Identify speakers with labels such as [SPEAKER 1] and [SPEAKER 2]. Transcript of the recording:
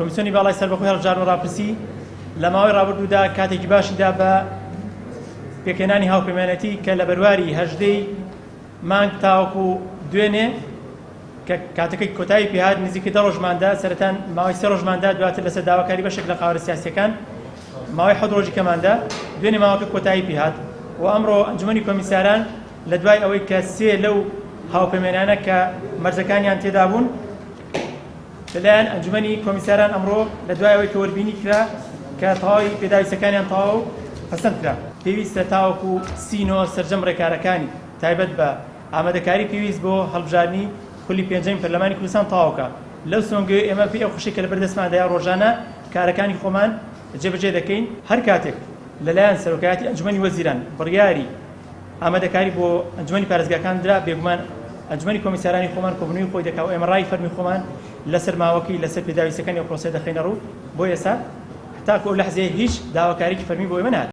[SPEAKER 1] کۆمیسیۆنی باڵای سەربەخۆی هەڵبژار و ڕاپرسی لە ماوەی ڕابردوودا کاتێکی باشیدا بە پێکهێنانی هاوپەیمانەتی کە لە بەرواری 18 مانگ تاوەکو دوێنێ کە کاتەکەی کۆتایی پێهات نزیکەی 10 ڕۆژماندا سەرەتان ماوەی 3 ڕۆژماندا دواتر لەسەر داواکاری بەشێک لە قاوەرە سیاسیەکان ماوەی 7 ڕۆژی کەماندا دوێنێ ماوەکە کۆتایی پێهات و ئەمڕۆ ئەنجومەنی کۆمیساران لە دوای ئەوەی کە سێ لەو هاوپەیمانانە کە مەرجەکانیان تێدا بوون لەلایەن ئەنجومەنی کۆمیساران ئەمڕۆ لە دوای ئەوەی کە وەربینی کرا کە تەواوی پێداویستەکانیان تەواو و پەسەند کرا پێویستە تاوەکو سینۆ سەرجەم ڕێکارەکانی تایبەت بە ئامادەکاری پێویست بۆ هەڵبژاردننی خولی پێنجەم پەرلەمانی کوردستان تەواوکە لەو سۆنگەی ئێمە پێ ئەو خشێکە لە بەردەستماندایا ڕۆژانە کارەکانی خۆمان جێبەجێ دەکەین هەر کاتێک لەلایەن سەرۆکایەتی ئەنجومەنی وەزیران بڕیاری ئامادەکاری بۆ ئەنجومەنی پارێزگاکان درا بێگومان ئەنجومەنی کۆمیسارانی خۆمان کۆبوونەوەی خۆی دەکا و ئێمە ڕای فەرمی خۆمان لەسەر ماوەکەی لەسەر پێداویستەکانی ئەو پرۆسە دەخینە ڕوو بۆ ئێستا تاکو ئەو لەحزەیە هیچ داواکاریی فەرمی بۆ ئێمە نهات